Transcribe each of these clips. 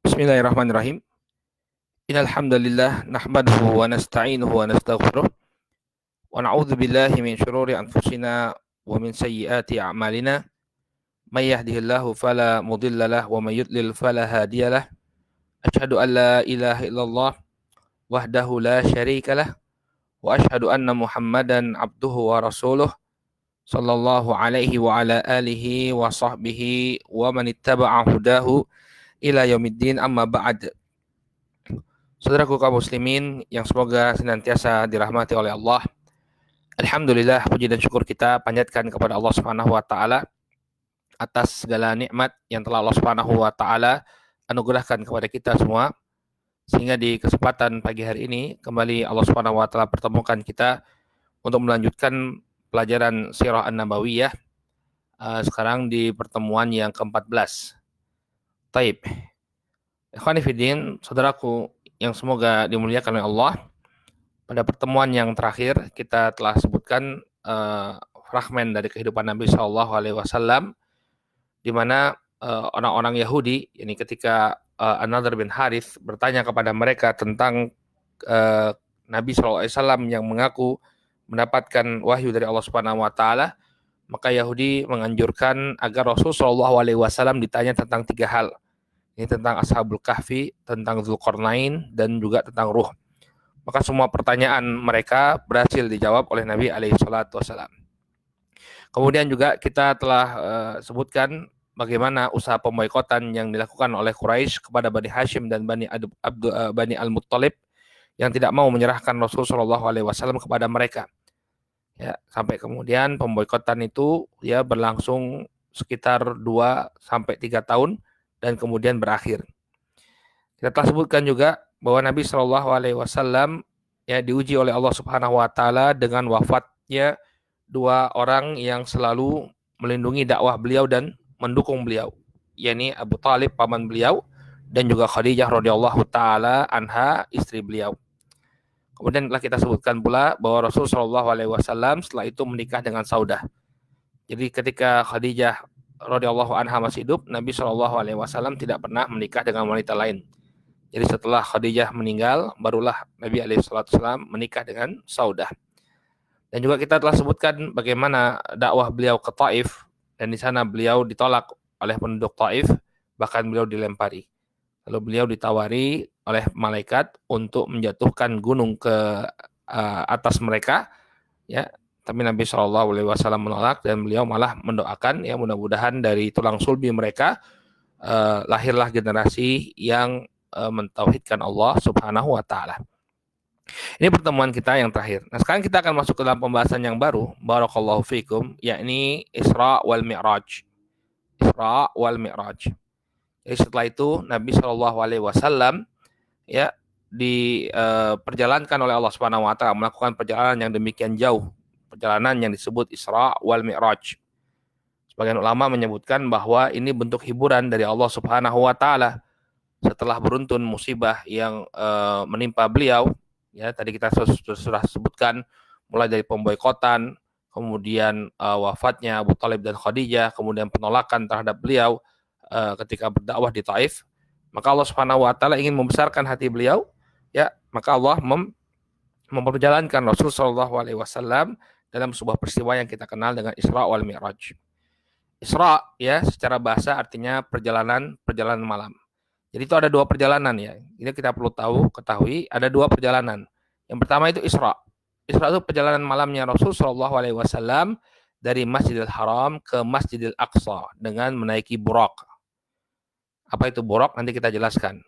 Bismillahirrahmanirrahim. Innal hamdalillah nahmaduhu wa nasta'inuhu wa nastaghfiruh wa na'udzu billahi min shururi anfusina wa min sayyiati a'malina. May yahdihillahu fala mudilla lahu wa may yudlil fala hadiyalah. Asyhadu an la ilaha illallah wahdahu la syarika lah wa asyhadu anna Muhammadan abduhu wa rasuluh sallallahu alaihi wa ala alihi wa sahbihi wa man ittaba'a hudahu ila yaumiddin, amma ba'd. Saudaraku kaum muslimin yang semoga senantiasa dirahmati oleh Allah. Alhamdulillah, puji dan syukur kita panjatkan kepada Allah Subhanahu wa taala atas segala nikmat yang telah Allah Subhanahu wa taala anugerahkan kepada kita semua, sehingga di kesempatan pagi hari ini kembali Allah Subhanahu wa taala pertemukan kita untuk melanjutkan pelajaran Sirah An-Nabawiyah, sekarang di pertemuan yang ke-14. Taib. Ikhwani fillah, saudaraku yang semoga dimuliakan oleh Allah, pada pertemuan yang terakhir kita telah sebutkan fragmen dari kehidupan Nabi SAW, di mana orang-orang Yahudi, ini ketika An-Nadhr bin Harith bertanya kepada mereka tentang Nabi SAW yang mengaku mendapatkan wahyu dari Allah Subhanahu Wa Taala, maka Yahudi menganjurkan agar Rasulullah SAW ditanya tentang 3 hal. Ini tentang Ashabul Kahfi, tentang Dzulqarnain, dan juga tentang ruh. Maka semua pertanyaan mereka berhasil dijawab oleh Nabi SAW. Kemudian juga kita telah sebutkan bagaimana usaha pemboikotan yang dilakukan oleh Quraisy kepada Bani Hashim dan Bani Al-Muttalib yang tidak mau menyerahkan Rasulullah SAW kepada mereka. Ya, sampai kemudian pemboikotan itu ya berlangsung sekitar 2-3 tahun dan kemudian berakhir. Kita telah sebutkan juga bahwa Nabi SAW ya diuji oleh Allah Subhanahu Wa Taala dengan wafatnya 2 orang yang selalu melindungi dakwah beliau dan mendukung beliau, yakni Abu Thalib paman beliau dan juga Khadijah radhiyallahu taala anha istri beliau. Kemudian telah kita sebutkan pula bahwa Rasulullah SAW setelah itu menikah dengan Saudah. Jadi ketika Khadijah radhiyallahu anha masih hidup, Nabi SAW tidak pernah menikah dengan wanita lain. Jadi setelah Khadijah meninggal, barulah Nabi SAW menikah dengan Saudah. Dan juga kita telah sebutkan bagaimana dakwah beliau ke Taif, dan di sana beliau ditolak oleh penduduk Taif, bahkan beliau dilempari. Lalu beliau ditawari oleh malaikat untuk menjatuhkan gunung ke atas mereka, ya. Tapi Nabi SAW menolak, dan beliau malah mendoakan ya mudah-mudahan dari tulang sulbi mereka lahirlah generasi yang mentauhidkan Allah Subhanahu wa taala. Ini pertemuan kita yang terakhir. Nah, sekarang kita akan masuk ke dalam pembahasan yang baru, barakallahu fikum, yakni Isra wal Mi'raj. Isra wal Mi'raj. Jadi setelah itu Nabi SAW ya diperjalankan oleh Allah Subhanahu wa taala, melakukan perjalanan yang demikian jauh, perjalanan yang disebut Isra wal Mi'raj. Sebagian ulama menyebutkan bahwa ini bentuk hiburan dari Allah Subhanahu wa taala setelah beruntun musibah yang menimpa beliau. Ya, tadi kita sudah sebutkan mulai dari pemboikotan, kemudian wafatnya Abu Thalib dan Khadijah, kemudian penolakan terhadap beliau ketika berdakwah di Taif. Maka Allah Subhanahu wa taala ingin membesarkan hati beliau, ya, maka Allah memperjalankan Rasul sallallahu alaihi wasallam dalam sebuah peristiwa yang kita kenal dengan Isra wal Mi'raj. Isra ya secara bahasa artinya perjalanan malam. Jadi itu ada 2 perjalanan ya. Ini kita perlu ketahui ada 2 perjalanan. Yang pertama itu Isra. Isra itu perjalanan malamnya Rasul sallallahu alaihi wasallam dari Masjidil Haram ke Masjidil Aqsa dengan menaiki Buraq. Apa itu Buraq? Nanti kita jelaskan.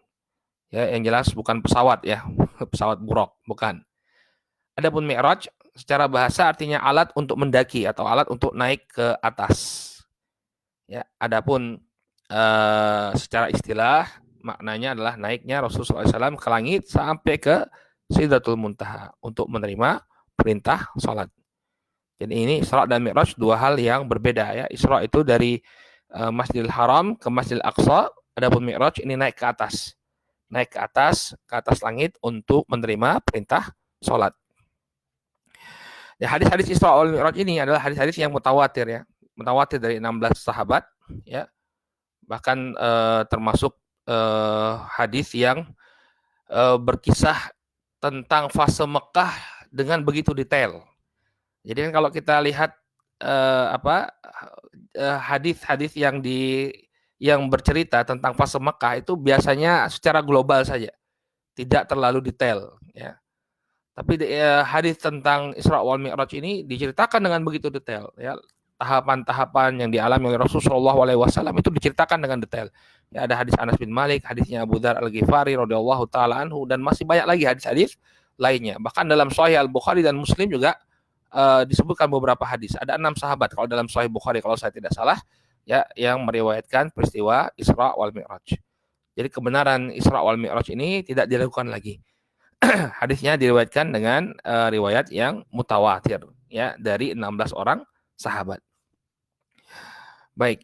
Ya, yang jelas bukan pesawat ya, pesawat Buraq, bukan. Adapun Mi'raj secara bahasa artinya alat untuk mendaki atau alat untuk naik ke atas. Ya, adapun secara istilah maknanya adalah naiknya Rasulullah SAW ke langit sampai ke Sidratul Muntaha untuk menerima perintah sholat. Jadi ini Isra dan Mi'raj 2 hal yang berbeda ya. Isra itu dari Masjidil Haram ke Masjidil Aqsa, adapun Mi'raj ini naik ke atas. Naik ke atas langit untuk menerima perintah sholat. Ya, hadis-hadis Isra wal Mi'raj ini adalah hadis-hadis yang mutawatir ya. Mutawatir dari 16 sahabat ya. Bahkan termasuk hadis yang berkisah tentang fase Mekah dengan begitu detail. Jadi kan kalau kita lihat hadis-hadis yang bercerita tentang fase Mekah itu biasanya secara global saja, tidak terlalu detail, ya. Tapi hadis tentang Isra wal Mi'raj ini diceritakan dengan begitu detail, ya. Tahapan-tahapan yang dialami oleh Rasulullah SAW itu diceritakan dengan detail. Ya, ada hadis Anas bin Malik, hadisnya Abu Dzar Al-Ghifari radhiyallahu taala anhu, dan masih banyak lagi hadis-hadis lainnya. Bahkan dalam Sahih Al-Bukhari dan Muslim juga disebutkan beberapa hadis. Ada 6 sahabat kalau dalam Sahih Bukhari kalau saya tidak salah, ya, yang meriwayatkan peristiwa Isra wal Mi'raj. Jadi kebenaran Isra wal Mi'raj ini tidak diragukan lagi. Hadisnya diriwayatkan dengan riwayat yang mutawatir, ya, dari 16 orang sahabat. Baik.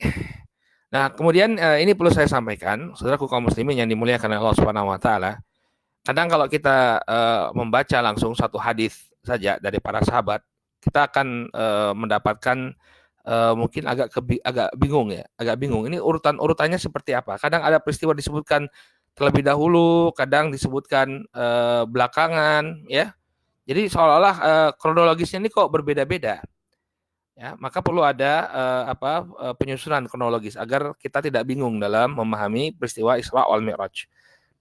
Nah, kemudian ini perlu saya sampaikan, saudaraku kaum muslimin yang dimuliakan oleh Allah Subhanahu wa taala. Kadang kalau kita membaca langsung satu hadis saja dari para sahabat, kita akan mendapatkan mungkin agak bingung, ya, agak bingung. Ini urutannya seperti apa? Kadang ada peristiwa disebutkan terlebih dahulu, kadang disebutkan belakangan, ya. Jadi seolah-olah kronologisnya ini kok berbeda-beda. Ya, maka perlu ada penyusunan kronologis agar kita tidak bingung dalam memahami peristiwa Isra wal Mi'raj.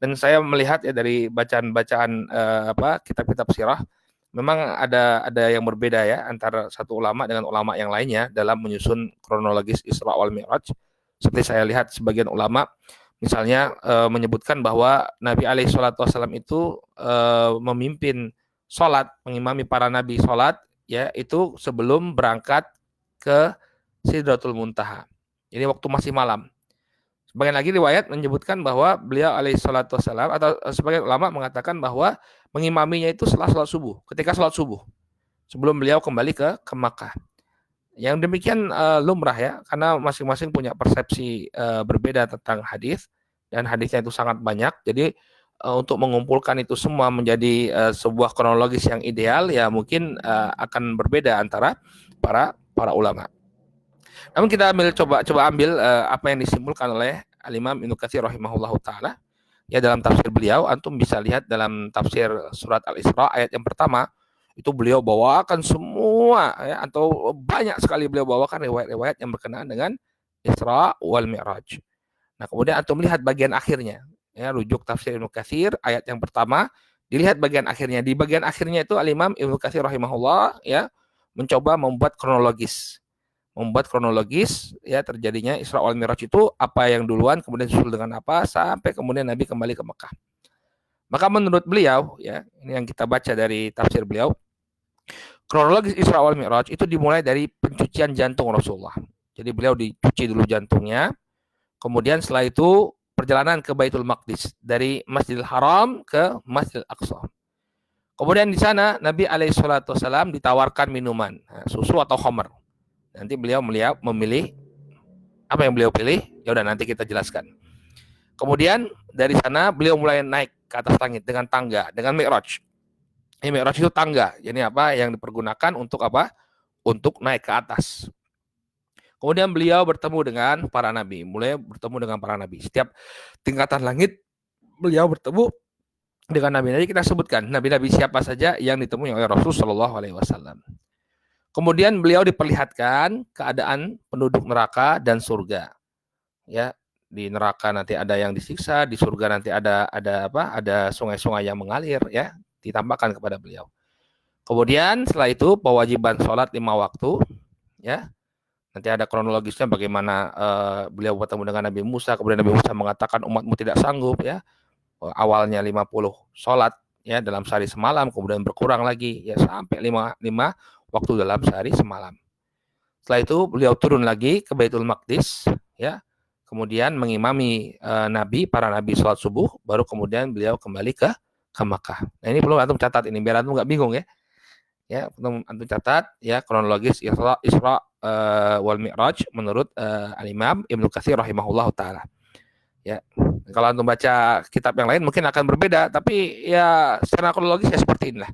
Dan saya melihat, ya, dari bacaan-bacaan kitab-kitab sirah, memang ada yang berbeda, ya, antara satu ulama dengan ulama yang lainnya dalam menyusun kronologis Isra wal Mi'raj. Seperti saya lihat sebagian ulama misalnya menyebutkan bahwa Nabi alaihi salatu wasallam itu memimpin sholat, mengimami para nabi sholat, ya, itu sebelum berangkat ke Sidratul Muntaha. Ini waktu masih malam. Sebagian lagi riwayat menyebutkan bahwa beliau alaihi salatu wassalam, atau sebagian ulama mengatakan bahwa mengimaminya itu setelah sholat subuh, ketika sholat subuh, sebelum beliau kembali ke Makkah. Yang demikian lumrah, ya, karena masing-masing punya persepsi berbeda tentang hadis, dan hadisnya itu sangat banyak. Jadi untuk mengumpulkan itu semua menjadi sebuah kronologis yang ideal, ya, mungkin akan berbeda antara para ulama. Namun kita coba ambil apa yang disimpulkan oleh Al-Imam Ibnu Katsir rahimahullahu taala. Ya, dalam tafsir beliau, antum bisa lihat dalam tafsir surat Al-Isra ayat yang pertama, itu beliau bawakan semua, ya, atau banyak sekali beliau bawakan riwayat-riwayat yang berkenaan dengan Isra wal Mi'raj. Nah, kemudian antum lihat bagian akhirnya, ya, rujuk tafsir Ibnu Katsir ayat yang pertama, dilihat bagian akhirnya. Di bagian akhirnya itu Al-Imam Ibnu Katsir rahimahullah, ya, mencoba membuat kronologis, ya, terjadinya Isra wal Mi'raj itu apa yang duluan, kemudian susul dengan apa, sampai kemudian Nabi kembali ke Mekah. Maka menurut beliau, ya, ini yang kita baca dari tafsir beliau, kronologis Isra wal Mi'raj itu dimulai dari pencucian jantung Rasulullah. Jadi beliau dicuci dulu jantungnya, kemudian setelah itu perjalanan ke Baitul Maqdis dari Masjidil Haram ke Masjidil Aqsa. Kemudian di sana Nabi alaihi salatu wasallam ditawarkan minuman, susu atau khamr. Nanti beliau memilih apa yang beliau pilih, ya udah nanti kita jelaskan. Kemudian dari sana beliau mulai naik ke atas langit dengan tangga, dengan Mi'raj. Ini Mi'raj itu tangga, jadi apa yang dipergunakan untuk apa? Untuk naik ke atas. Kemudian beliau bertemu dengan para nabi, mulai bertemu dengan para nabi. Setiap tingkatan langit beliau bertemu dengan nabi. Jadi kita sebutkan nabi-nabi siapa saja yang ditemui oleh Rasulullah SAW. Kemudian beliau diperlihatkan keadaan penduduk neraka dan surga. Ya, di neraka nanti ada yang disiksa, di surga nanti ada sungai-sungai yang mengalir, ya, ditampakkan kepada beliau. Kemudian setelah itu kewajiban sholat 5 waktu, ya. Nanti ada kronologisnya bagaimana beliau bertemu dengan Nabi Musa, kemudian Nabi Musa mengatakan umatmu tidak sanggup, ya. Awalnya 50 sholat, ya, dalam sehari semalam, kemudian berkurang lagi, ya, sampai 5 waktu dalam sehari semalam. Setelah itu beliau turun lagi ke Baitul Maqdis, ya, kemudian mengimami para nabi sholat subuh, baru kemudian beliau kembali ke Makkah. Nah, ini perlu antum catat ini biar antum nggak bingung, ya. Ya, antum catat, ya, kronologis Isra wal Mi'raj menurut Al-Imam Ibnu Katsir rahimahullahu taala. Ya, kalau antum baca kitab yang lain mungkin akan berbeda, tapi ya secara kronologis ya seperti inilah.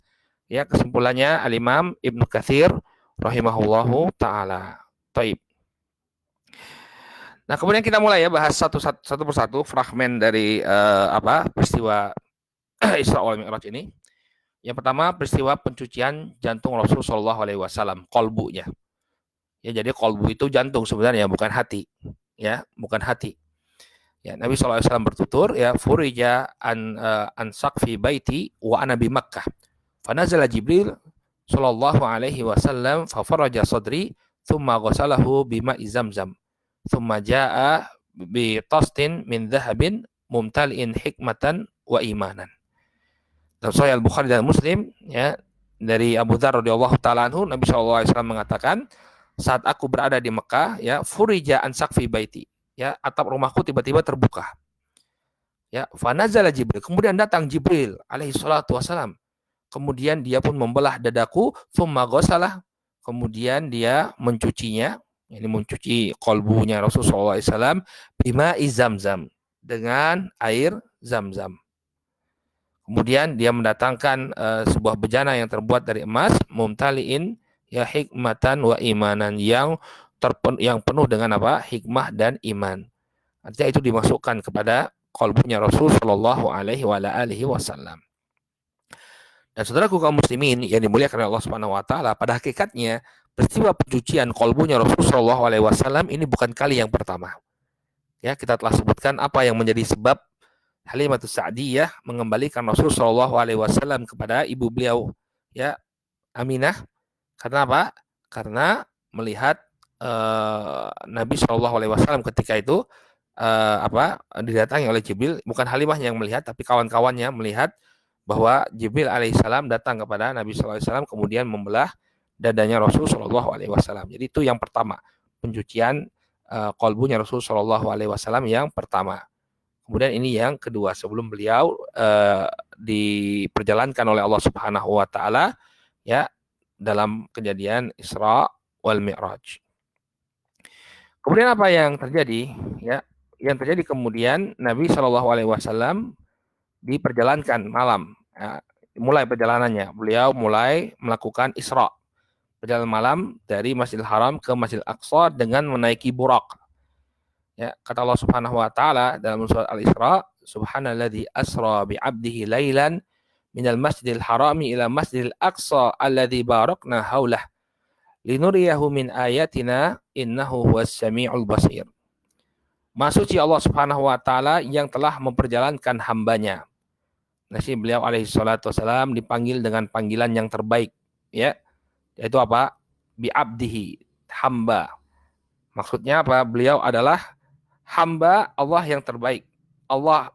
Ya, kesimpulannya Al-Imam Ibnu Katsir rahimahullahu taala. Taib. Nah, kemudian kita mulai ya bahas satu persatu fragmen dari peristiwa Isra wal Mi'raj ini. Yang pertama peristiwa pencucian jantung Rasul Shallallahu Alaihi Wasallam, kolbunya. Ya, jadi kolbu itu jantung sebenarnya, bukan hati. Ya, bukan hati. Ya, Nabi SAW bertutur, ya, furija an saqfi baiti wa ana bi Makkah. Fanazala Jibril sallallahu alaihi wasallam fa faraja sadri thumma ghasalahu bima'i Zamzam. Thumma jaa bi tastin min dhahabin mumtali'in hikmatan wa imanan. Dalam Sahih Al-Bukhari dan Muslim, ya, dari Abu Dzar radhiyallahu taala anhu, Nabi SAW mengatakan, saat aku berada di Mekah, ya, furija an saqfi baiti, ya, atap rumahku tiba-tiba terbuka. Ya, fanazala Jibril, kemudian datang Jibril alaihi salatu wasalam. Kemudian dia pun membelah dadaku, thumma ghasalah, kemudian dia mencucinya, ini mencuci kolbunya Rasulullah SAW, bima'i Zamzam, dengan air Zamzam. Kemudian dia mendatangkan sebuah bejana yang terbuat dari emas, mumtaliin ya hikmatan wa imanan, yang penuh dengan apa? Hikmah dan iman. Artinya itu dimasukkan kepada kolbunya Rasul Shallallahu Alaihi Wasallam. Dan saudaraku kaum muslimin yang dimuliakan oleh Allah Subhanahu Wa Taala, pada hakikatnya peristiwa pencucian kolbunya Rasul Shallallahu Alaihi Wasallam ini bukan kali yang pertama. Ya, kita telah sebutkan apa yang menjadi sebab Halimatus Sa'diyah mengembalikan Rasul Shallallahu Alaihi Wasallam kepada ibu beliau, ya, Aminah. Karena apa? Karena melihat Nabi Shallallahu Alaihi Wasallam ketika itu didatangi oleh Jibril. Bukan Halimah yang melihat, tapi kawan-kawannya melihat bahwa Jibril alaihissalam datang kepada Nabi Shallallahu Alaihi Wasallam kemudian membelah dadanya Rasul Shallallahu Alaihi Wasallam. Jadi itu yang pertama, pencucian kolbunya Rasul Shallallahu Alaihi Wasallam yang pertama. Kemudian ini yang kedua, sebelum beliau diperjalankan oleh Allah Subhanahu Wa Taala, ya, dalam kejadian Isra wal Mi'raj. Kemudian apa yang terjadi? Ya, yang terjadi kemudian Nabi Shallallahu Alaihi Wasallam diperjalankan malam. Ya, mulai perjalanannya, beliau mulai melakukan Isra, perjalanan malam dari Masjidil Haram ke Masjidil Aqsa dengan menaiki Burak. Ya, kata Allah Subhanahu Wa Taala dalam surat Al-Isra, Subhanalladzi asra bi 'abdihi lailan minal Masjidil Harami ila Masjidil Aqsa alladzi barakna haulah linuriyahu min ayatina innahu huwas samiul basir. Maha suci Allah Subhanahu Wa Taala yang telah memperjalankan hambanya. Nasi beliau alaihi salatu wasalam dipanggil dengan panggilan yang terbaik, ya, yaitu apa? Bi abdihi, hamba. Maksudnya apa? Beliau adalah hamba Allah yang terbaik. Allah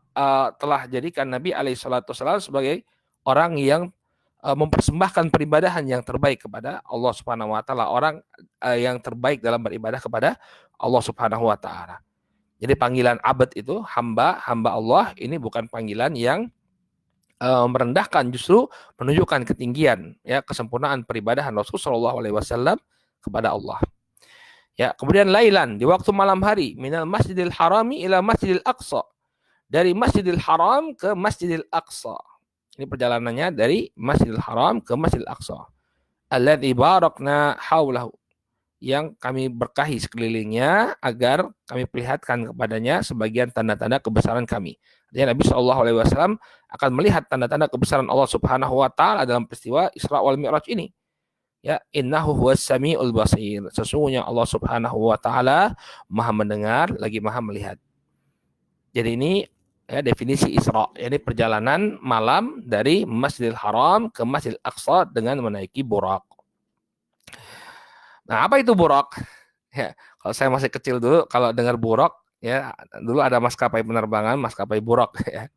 telah jadikan Nabi alaihi salatu wasalam sebagai orang yang mempersembahkan peribadahan yang terbaik kepada Allah Subhanahu Wa Taala, orang yang terbaik dalam beribadah kepada Allah Subhanahu Wa Taala. Jadi panggilan abad itu, hamba Allah, ini bukan panggilan yang merendahkan, justru menunjukkan ketinggian, ya, kesempurnaan peribadahan Rasul Shallallahu Alaihi Wasallam kepada Allah. Ya, kemudian lailan, di waktu malam hari, minal Masjidil Harami ila Masjidil Aqsa, dari Masjidil Haram ke Masjidil Aqsa. Ini perjalanannya dari Masjidil Haram ke Masjidil Aqsa. Alladzi barakna haulahu, yang kami berkahi sekelilingnya agar kami perlihatkan kepadanya sebagian tanda-tanda kebesaran kami. Artinya Nabi Shallallahu Alaihi Wasallam akan melihat tanda-tanda kebesaran Allah Subhanahu Wa Taala dalam peristiwa Isra wal Mi'raj ini. Ya, innahu huwas samiul basir. Sesungguhnya Allah Subhanahu Wa Taala Maha mendengar lagi Maha melihat. Jadi ini, ya, definisi Isra, ini perjalanan malam dari Masjidil Haram ke Masjidil Aqsa dengan menaiki Burak. Nah, apa itu Burak? Ya, kalau saya masih kecil dulu, kalau dengar Burak, ya, dulu ada maskapai penerbangan, maskapai Burak, ya.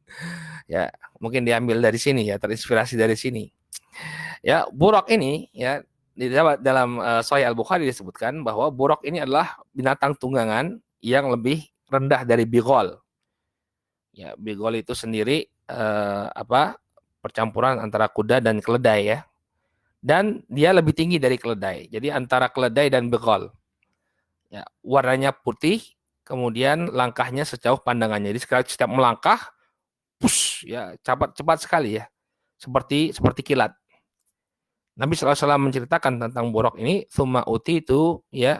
Ya, mungkin diambil dari sini, ya, terinspirasi dari sini. Ya, Burak ini, ya, di dalam Sahih Al-Bukhari disebutkan bahwa Burak ini adalah binatang tunggangan yang lebih rendah dari bigol. Ya, bigol itu sendiri percampuran antara kuda dan keledai, ya. Dan dia lebih tinggi dari keledai. Jadi antara keledai dan bigol. Ya, warnanya putih, kemudian langkahnya sejauh pandangannya. Jadi setiap melangkah, push, ya, cepat sekali, ya. Seperti kilat. Nabi SAW menceritakan tentang Burak ini, tsumma utitu, ya,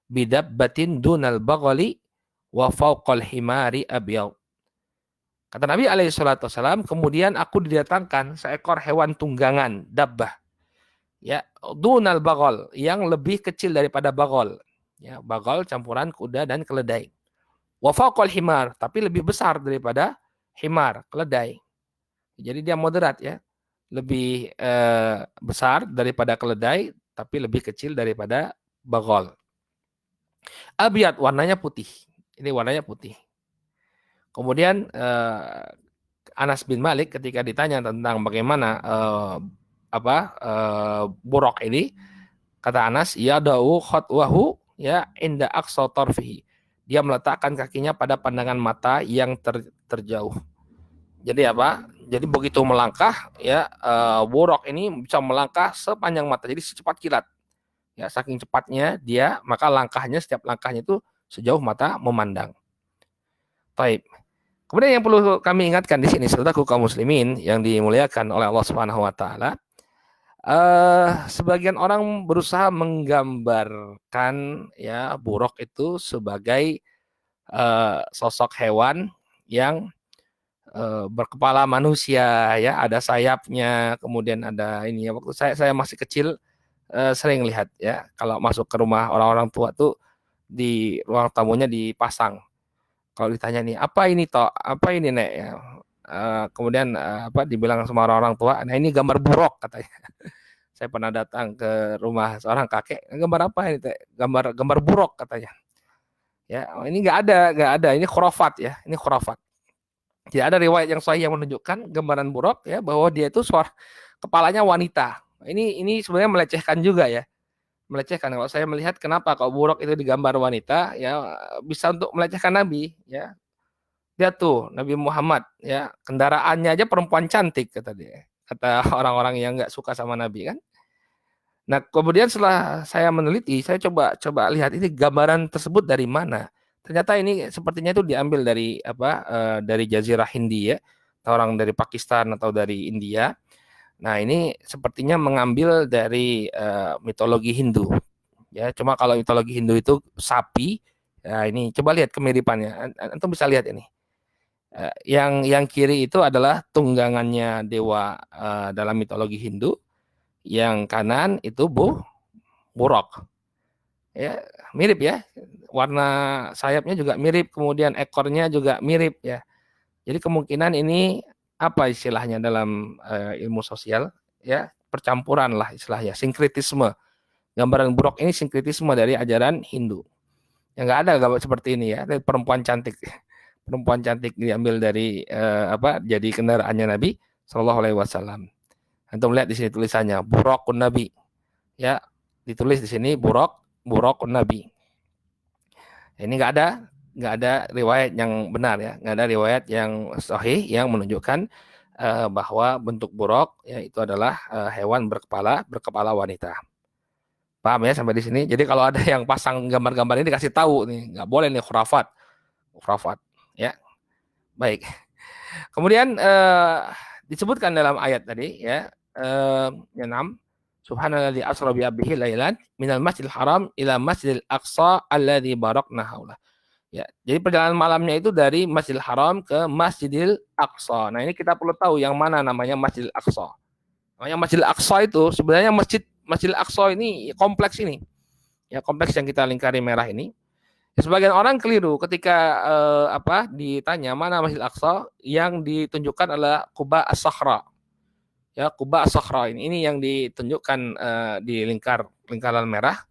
bidabbatin dunal baghali wa fawqal himari abyad. Kata Nabi alaihi salatu wasalam, kemudian aku didatangkan seekor hewan tunggangan, dabbah. Ya, dunal bagol, yang lebih kecil daripada bagol. Ya, bagol campuran kuda dan keledai. Wa fawqal himar, tapi lebih besar daripada himar, keledai. Jadi dia moderat ya. Lebih besar daripada keledai, tapi lebih kecil daripada bagol. Abyad, warnanya putih. Ini warnanya putih. Kemudian Anas bin Malik ketika ditanya tentang bagaimana buraq ini, kata Anas, ya da'u khatwahu ya inda aqsa tarfihi. Dia meletakkan kakinya pada pandangan mata yang terjauh. Jadi apa? Jadi begitu melangkah ya buraq ini bisa melangkah sepanjang mata. Jadi secepat kilat. Ya, saking cepatnya dia, maka langkahnya, setiap langkahnya itu sejauh mata memandang. Taib. Kemudian yang perlu kami ingatkan di sini, saudaraku kaum muslimin yang dimuliakan oleh Allah Subhanahu wa taala, sebagian orang berusaha menggambarkan ya buraq itu sebagai sosok hewan yang berkepala manusia ya, ada sayapnya, kemudian ada ini ya. Waktu saya masih kecil sering lihat ya, kalau masuk ke rumah orang-orang tua tuh di ruang tamunya dipasang. Kalau ditanya nih, apa ini toh? Apa ini nek? Ya. Kemudian dibilang sama orang-orang tua, nah ini gambar buraq katanya. Saya pernah datang ke rumah seorang kakek, gambar apa ini? Gambar buraq katanya. Ya, ini nggak ada. Ini khurafat ya, ini khurafat. Tidak ada riwayat yang sahih yang menunjukkan gambaran buraq ya bahwa dia itu kepalanya wanita. Ini sebenarnya melecehkan juga ya. Melecehkan. Kalau saya melihat kenapa kalau buraq itu digambar wanita ya bisa untuk melecehkan Nabi ya. Dia tuh Nabi Muhammad ya, kendaraannya aja perempuan cantik kata dia. Kata orang-orang yang nggak suka sama Nabi kan. Nah, kemudian setelah saya meneliti, saya coba lihat ini gambaran tersebut dari mana. Ternyata ini sepertinya itu diambil dari dari Jazirah Hindi ya, atau orang dari Pakistan atau dari India. Nah, ini sepertinya mengambil dari mitologi Hindu. Ya, cuma kalau mitologi Hindu itu sapi. Ya, ini coba lihat kemiripannya. Antum bisa lihat ini. Yang kiri itu adalah tunggangannya dewa dalam mitologi Hindu. Yang kanan itu buraq. Ya, mirip ya. Warna sayapnya juga mirip, kemudian ekornya juga mirip ya. Jadi kemungkinan ini apa istilahnya dalam ilmu sosial ya, percampuran lah istilahnya, sinkretisme. Gambaran buraq ini sinkretisme dari ajaran Hindu. Ya nggak ada gambar seperti ini ya, perempuan cantik. Perempuan cantik diambil dari jadi kendaraannya Nabi Shallallahu Alaihi Wasallam. Antum lihat di sini tulisannya buraqun Nabi. Ya, ditulis di sini buraqun Nabi. Ini nggak ada riwayat yang benar ya, nggak ada riwayat yang sahih yang menunjukkan bahwa bentuk buraq ya itu adalah hewan berkepala wanita. Paham ya sampai di sini? Jadi kalau ada yang pasang gambar-gambar ini dikasih tahu nih, nggak boleh nih khurafat ya. Baik. Kemudian disebutkan dalam ayat tadi ya yang 6, Subhanalladzi asra bi abdihi lailan minal masjidil haram ila masjidil aqsa alladzi barakna haulah. Ya, jadi perjalanan malamnya itu dari Masjidil Haram ke Masjidil Aqsa. Nah, ini kita perlu tahu yang mana namanya Masjidil Aqsa. Namanya Masjidil Aqsa itu sebenarnya Masjidil Aqsa ini kompleks ini. Ya, kompleks yang kita lingkari merah ini. Ya, sebagian orang keliru ketika ditanya mana Masjidil Aqsa, yang ditunjukkan adalah Quba As-Sakhra. Ya, Quba As-Sakhra ini yang ditunjukkan di lingkaran merah.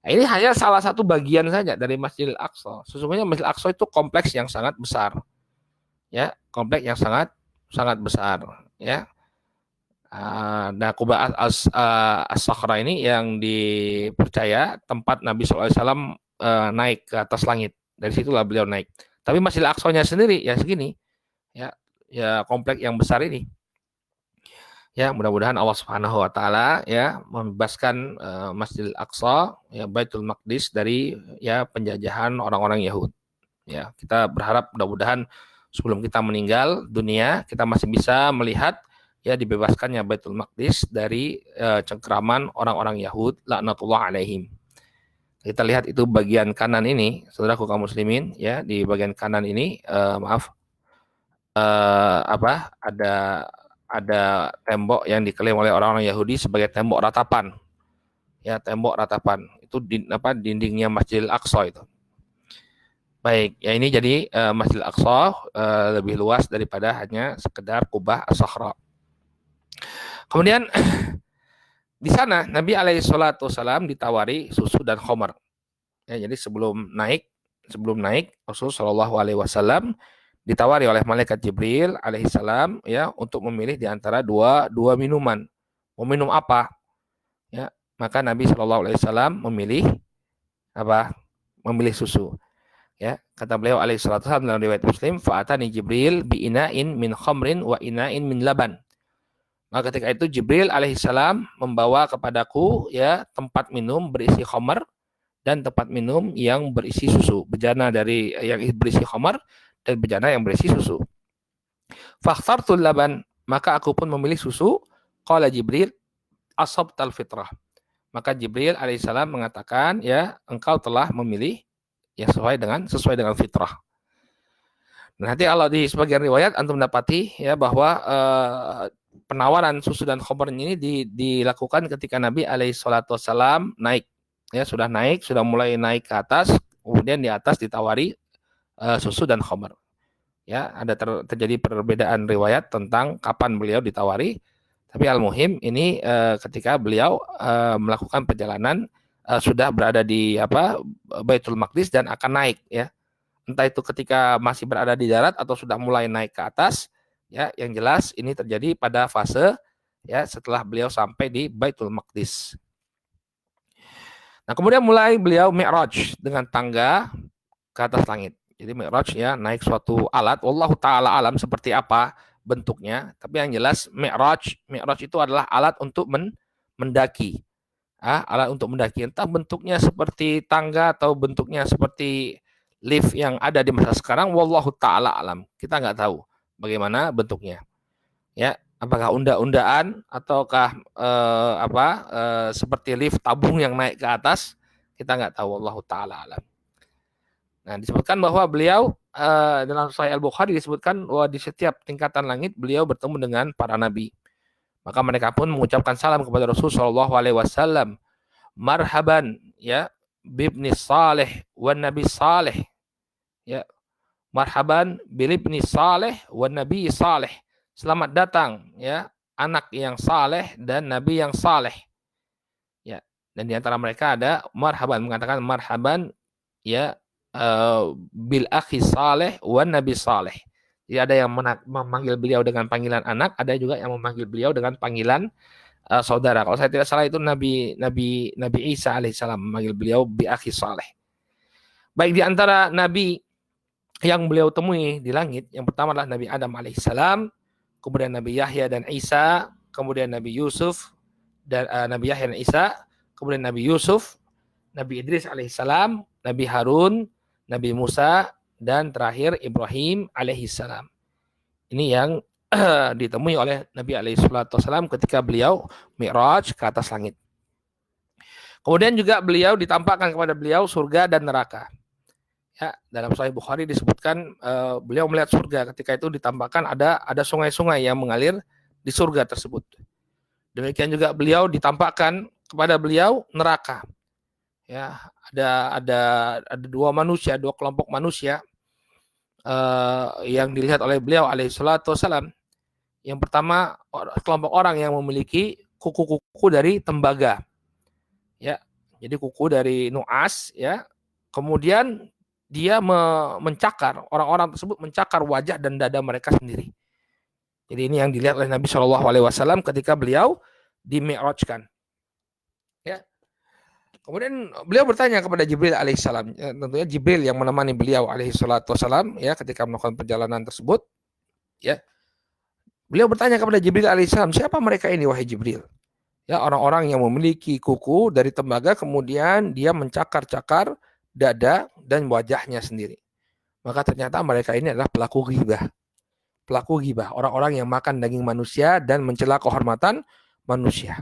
Nah, ini hanya salah satu bagian saja dari Masjidil Aqsa. Sesungguhnya Masjidil Aqsa itu kompleks yang sangat besar. Ya, kompleks yang sangat besar, ya. Nah, Quba As-Sakhra ini yang dipercaya tempat Nabi SAW naik ke atas langit. Dari situlah beliau naik. Tapi Masjidil Aqsa-nya sendiri ya segini. Ya, kompleks yang besar ini. Ya, mudah-mudahan Allah Subhanahu wa taala ya membebaskan Masjidil Aqsa ya Baitul Maqdis dari ya penjajahan orang-orang Yahudi. Ya, kita berharap mudah-mudahan sebelum kita meninggal dunia kita masih bisa melihat ya dibebaskannya Baitul Maqdis dari cengkeraman orang-orang Yahud laknatullah alaihim. Kita lihat itu bagian kanan ini, saudaraku kaum muslimin, ya di bagian kanan ini, ada tembok yang diklaim oleh orang-orang Yahudi sebagai tembok ratapan, ya tembok ratapan itu dindingnya Masjidil Aqsa itu. Baik, ya ini jadi Masjidil Aqsa lebih luas daripada hanya sekedar Qubah As-Sakhra. Kemudian di sana Nabi Alaihissalam ditawari susu dan khamar. Ya, jadi sebelum naik Rasulullah Shallallahu Alaihi Wasallam ditawari oleh malaikat Jibril alaihissalam ya untuk memilih di antara dua minuman. Mau minum apa? Ya, maka Nabi Shallallahu Alaihi Wasallam memilih apa? Memilih susu. Ya, kata beliau alaihissalam dalam riwayat Muslim, fa'atani Jibril bi ina'in min khamrin wa ina'in min laban. Maka ketika itu Jibril alaihissalam membawa kepadaku ya tempat minum berisi khamar dan tempat minum yang berisi susu, bejana dari yang berisi khamar dan bejana yang berisi susu. Fakhtartul laban, maka aku pun memilih susu. Qala Jibril, asabtal fitrah. Maka Jibril alaihissalam mengatakan, ya engkau telah memilih yang sesuai dengan fitrah. Nanti kalau di sebagian riwayat antum mendapati ya bahwa penawaran susu dan khamar ini dilakukan ketika Nabi alaihissalam naik. Ya sudah mulai naik ke atas, kemudian di atas ditawari susu dan khamar. Ya, ada terjadi perbedaan riwayat tentang kapan beliau ditawari. Tapi al-muhim ini ketika beliau melakukan perjalanan sudah berada di Baitul Maqdis dan akan naik ya. Entah itu ketika masih berada di darat atau sudah mulai naik ke atas ya, yang jelas ini terjadi pada fase ya setelah beliau sampai di Baitul Maqdis. Nah, kemudian mulai beliau mi'raj dengan tangga ke atas langit. Jadi mi'raj ya naik suatu alat, wallahu taala alam seperti apa bentuknya, tapi yang jelas mi'raj itu adalah alat untuk mendaki. Alat untuk mendaki, entah bentuknya seperti tangga atau bentuknya seperti lift yang ada di masa sekarang, wallahu taala alam. Kita nggak tahu bagaimana bentuknya. Ya, apakah unda-undaan ataukah seperti lift tabung yang naik ke atas? Kita nggak tahu, wallahu taala alam. Nah, disebutkan bahwa beliau dalam Sahih Al-Bukhari disebutkan bahwa di setiap tingkatan langit beliau bertemu dengan para nabi. Maka mereka pun mengucapkan salam kepada Rasulullah Shallallahu Alaihi Wasallam. Marhaban ya bibni saleh wan nabi saleh. Ya, marhaban bilibni saleh wan nabi saleh. Selamat datang ya anak yang saleh dan nabi yang saleh. Ya, dan di antara mereka ada marhaban, mengatakan marhaban ya bil akhi saleh wan nabi saleh. Jadi ada yang memanggil beliau dengan panggilan anak, ada juga yang memanggil beliau dengan panggilan saudara. Kalau saya tidak salah itu Nabi Isa alaihissalam memanggil beliau bi akhi saleh. Baik, di antara nabi yang beliau temui di langit, yang pertama adalah Nabi Adam alaihissalam, kemudian Nabi Yahya dan Isa, kemudian Nabi Yusuf dan Nabi Yahya dan Isa, kemudian Nabi Yusuf, Nabi Idris alaihissalam, Nabi Harun, Nabi Musa, dan terakhir Ibrahim alaihissalam. Ini yang ditemui oleh Nabi alaihissalam ketika beliau mi'raj ke atas langit. Kemudian juga beliau ditampakkan kepada beliau surga dan neraka. Ya, dalam Sahih Bukhari disebutkan beliau melihat surga, ketika itu ditampakkan ada sungai-sungai yang mengalir di surga tersebut. Demikian juga beliau ditampakkan kepada beliau neraka. Ya, ada dua kelompok manusia yang dilihat oleh beliau alaihissalatu wassalam. Yang pertama kelompok orang yang memiliki kuku-kuku dari tembaga. Ya, jadi kuku dari nuas ya. Kemudian dia mencakar, orang-orang tersebut mencakar wajah dan dada mereka sendiri. Jadi ini yang dilihat oleh Nabi Shallallahu Alaihi Wasallam ketika beliau dimi'rajkan. Ya. Kemudian beliau bertanya kepada Jibril alaihissalam. Ya, tentunya Jibril yang menemani beliau alaihissalam ya ketika melakukan perjalanan tersebut. Ya. Beliau bertanya kepada Jibril alaihissalam, siapa mereka ini wahai Jibril? Ya, orang-orang yang memiliki kuku dari tembaga kemudian dia mencakar-cakar dada dan wajahnya sendiri. Maka ternyata mereka ini adalah pelaku ghibah. Pelaku ghibah, orang-orang yang makan daging manusia dan mencela kehormatan manusia.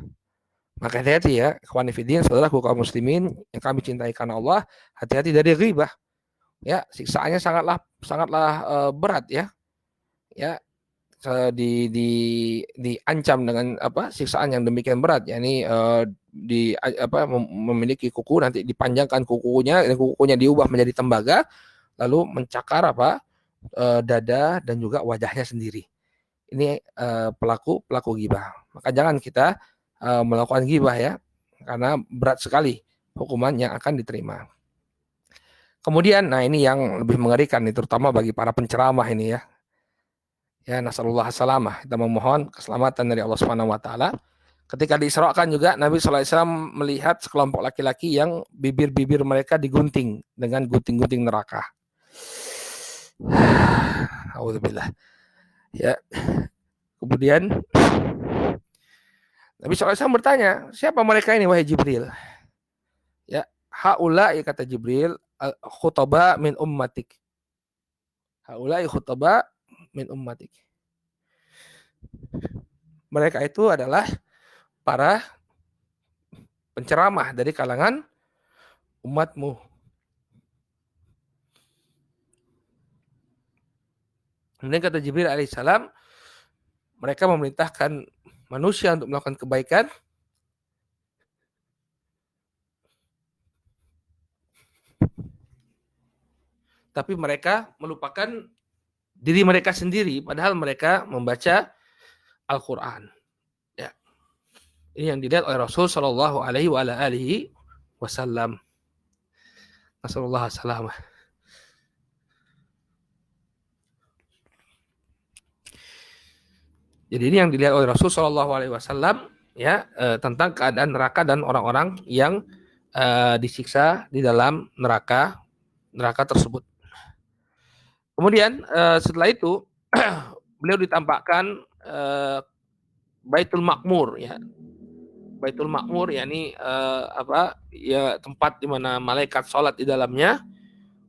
Maka hati-hati ya, ikhwan fillah, saudaraku kaum muslimin yang kami cintai karena Allah, hati-hati dari ghibah. Ya, siksaannya sangatlah berat ya. Ya, diancam dengan siksaan yang demikian berat, yakni memiliki kuku nanti dipanjangkan kukunya dan kukunya diubah menjadi tembaga lalu mencakar dada dan juga wajahnya sendiri. Ini pelaku ghibah. Maka jangan kita melakukan ghibah ya, karena berat sekali hukuman yang akan diterima. Kemudian, nah ini yang lebih mengerikan nih, terutama bagi para penceramah ini ya. Ya, nasallallahu salamah. Kita memohon keselamatan dari Allah Subhanahu wa taala. Ketika diisrakan juga Nabi sallallahu alaihi wasallam melihat sekelompok laki-laki yang bibir-bibir mereka digunting dengan gunting-gunting neraka. Alhamdulillah. Ya. Kemudian Nabi sallallahu alaihi wasallam bertanya, "Siapa mereka ini wahai Jibril?" Ya, haula ya kata Jibril, khutaba min ummatik. Haula khutaba min ummatik. Mereka itu adalah para penceramah dari kalangan umatmu. Kemudian kata Jibril alaihissalam, mereka memerintahkan manusia untuk melakukan kebaikan, tapi mereka melupakan diri mereka sendiri, padahal mereka membaca Al-Quran. Ya. Ini yang dilihat oleh Rasul Shallallahu Alaihi Wasallam. Nasallallahu salamah. Jadi ini yang dilihat oleh Rasul Shallallahu Alaihi Wasallam ya, tentang keadaan neraka dan orang-orang yang disiksa di dalam neraka tersebut. Kemudian setelah itu beliau ditampakkan Baitul Makmur ya. Baitul Makmur yakni tempat di mana malaikat sholat di dalamnya,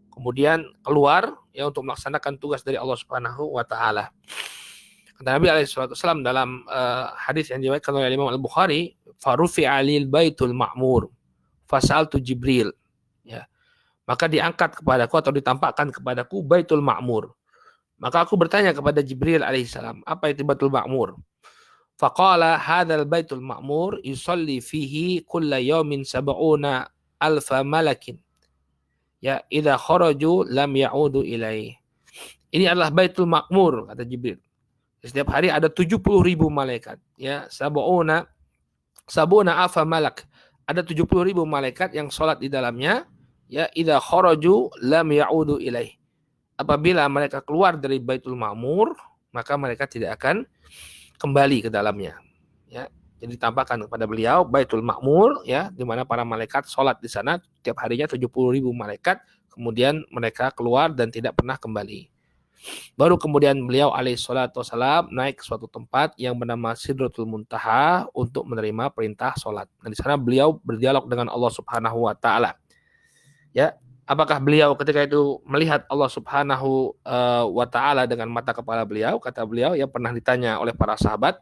kemudian keluar ya untuk melaksanakan tugas dari Allah Subhanahu wa taala. Kata Nabi alaihissalam dalam hadis yang diriwayatkan oleh Imam Al-Bukhari, farufi alil baitul ma'mur fasaltu Jibril, ya, maka diangkat kepadaku atau ditampakkan kepadaku Baitul Ma'mur. Maka aku bertanya kepada Jibril alaihissalam, apa itu Baitul Ma'mur? Faqala hadzal Baitul Ma'mur yusalli fihi kulla yawmin sab'una alfa malakin. Ya, idza kharaju lam ya'udu ilaih. Ini adalah Baitul Ma'mur kata Jibril. Setiap hari ada 70.000 malaikat, ya, sab'una alfa malak. Ada 70.000 malaikat yang sholat di dalamnya, ya, idza kharaju lam ya'udu ilaih. Apabila mereka keluar dari Baitul Ma'mur, maka mereka tidak akan kembali ke dalamnya. Ya, jadi tampakkan kepada beliau Baitul Ma'mur, ya, di mana para malaikat sholat di sana tiap harinya 70.000 malaikat, kemudian mereka keluar dan tidak pernah kembali. Baru kemudian beliau alaihissalatu wassalam naik ke suatu tempat yang bernama Sidratul Muntaha untuk menerima perintah sholat. Nah, di sana beliau berdialog dengan Allah Subhanahu wa taala. Ya, apakah beliau ketika itu melihat Allah Subhanahu wa taala dengan mata kepala beliau? Kata beliau, ya, pernah ditanya oleh para sahabat.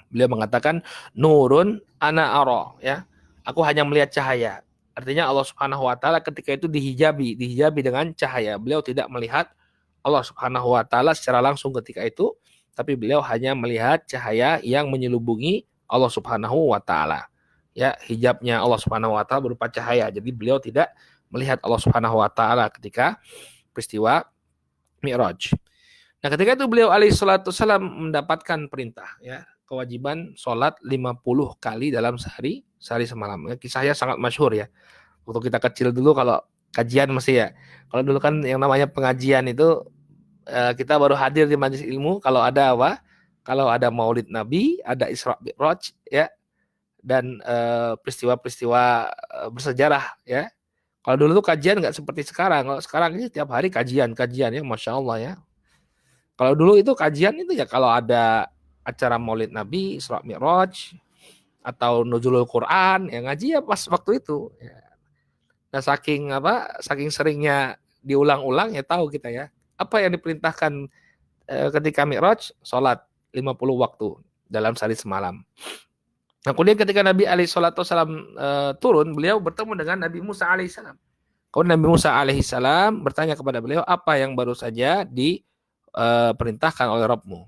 Beliau mengatakan, nurun ana ara, ya. Aku hanya melihat cahaya. Artinya Allah Subhanahu wa taala ketika itu dihijabi dengan cahaya. Beliau tidak melihat Allah Subhanahu wa taala secara langsung ketika itu, tapi beliau hanya melihat cahaya yang menyelubungi Allah Subhanahu wa taala. Ya, hijabnya Allah Subhanahu wa taala berupa cahaya. Jadi beliau tidak melihat Allah Subhanahu wa taala ketika peristiwa Mi'raj. Nah, ketika itu beliau alaihi salatu wasallam mendapatkan perintah, ya, kewajiban sholat 50 kali dalam sehari semalam. Kisahnya sangat masyhur ya. Waktu kita kecil dulu kalau kajian masih ya. Kalau dulu kan yang namanya pengajian itu kita baru hadir di majelis ilmu kalau ada apa? Kalau ada Maulid Nabi, ada Isra Mi'raj, ya, dan peristiwa-peristiwa bersejarah, ya. Kalau dulu tuh kajian nggak seperti sekarang. Kalau sekarang ini tiap hari kajian ya, masya Allah ya. Kalau dulu itu kajian itu ya kalau ada acara Maulid Nabi, Isra Mi'raj, atau Nuzulul Quran, ya ngaji ya pas waktu itu. Ya. Nah, saking seringnya diulang-ulang ya tahu kita ya. Apa yang diperintahkan ketika Mi'raj? Sholat 50 waktu dalam sehari semalam. Nah, kemudian ketika Nabi alaihissalam turun, beliau bertemu dengan Nabi Musa alaihissalam. Kemudian Nabi Musa alaihissalam bertanya kepada beliau, apa yang baru saja diperintahkan oleh Rabbmu?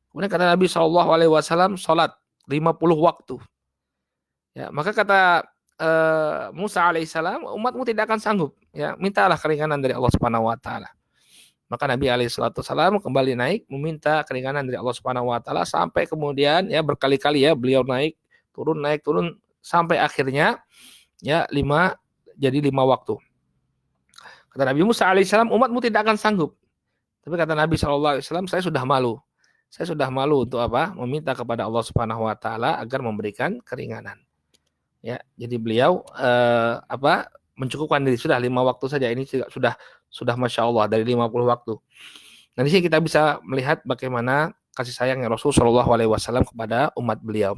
Kemudian kata Nabi SAW, sholat 50 waktu. Ya, maka kata Musa alaihissalam, umatmu tidak akan sanggup. Ya, mintalah keringanan dari Allah Subhanahu Wa Taala. Maka Nabi alaihissalam kembali naik meminta keringanan dari Allah Subhanahu Wa Taala sampai kemudian ya berkali-kali ya beliau naik turun sampai akhirnya ya jadi lima waktu. Kata Nabi Musa alaihissalam, umatmu tidak akan sanggup. Tapi kata Nabi SAW, saya sudah malu. Saya sudah malu untuk apa? Meminta kepada Allah Subhanahu Wa Taala agar memberikan keringanan. Ya, jadi beliau mencukupkan diri sudah 5 waktu saja. Ini sudah masya Allah dari 50 waktu. Nah, di sini kita bisa melihat bagaimana kasih sayangnya Rasulullah SAW kepada umat beliau.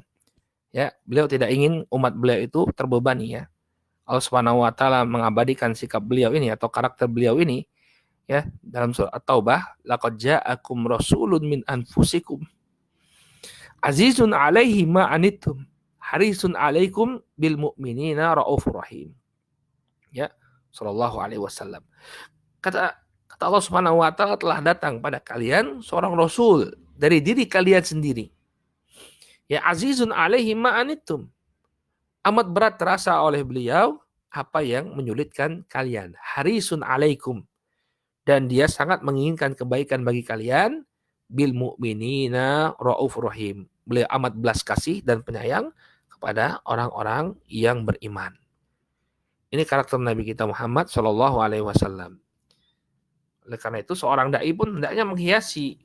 Ya, beliau tidak ingin umat beliau itu terbebani ya. Allah Subhanahu Wa Taala mengabadikan sikap beliau ini atau karakter beliau ini ya dalam surat At-Taubah, laqad ja'akum rasulun min anfusikum azizun 'alaihi ma anittum harisun 'alaikum bil mu'minina raufur rahim. Ya, sallallahu alaihi wasallam. Kata Allah Subhanahu wa taala, telah datang pada kalian seorang rasul dari diri kalian sendiri. Ya, azizun 'alaihi ma anittum. Amat berat terasa oleh beliau apa yang menyulitkan kalian. Harisun 'alaikum. Dan dia sangat menginginkan kebaikan bagi kalian. Bil mu'minina raufur rahim. Beliau amat belas kasih dan penyayang kepada orang-orang yang beriman. Ini karakter Nabi kita Muhammad Shallallahu Alaihi Wasallam. Oleh karena itu seorang dai pun hendaknya menghiasi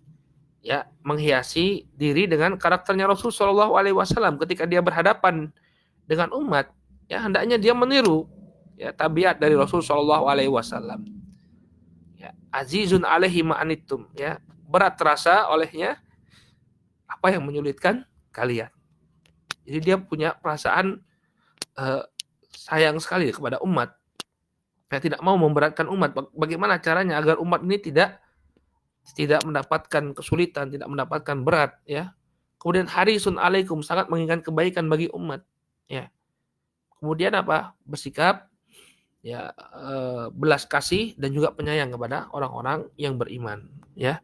diri dengan karakternya Rasul Shallallahu Alaihi Wasallam ketika dia berhadapan dengan umat. Ya, hendaknya dia meniru ya tabiat dari Rasul Shallallahu Alaihi Wasallam. Ya, azizun alaihi ma'anittum, ya, berat terasa olehnya apa yang menyulitkan kalian. Jadi dia punya perasaan sayang sekali kepada umat. Saya tidak mau memberatkan umat. Bagaimana caranya agar umat ini tidak mendapatkan kesulitan, tidak mendapatkan berat, ya. Kemudian harisun alaikum, sangat menginginkan kebaikan bagi umat, ya. Kemudian apa? Bersikap ya belas kasih dan juga penyayang kepada orang-orang yang beriman, ya.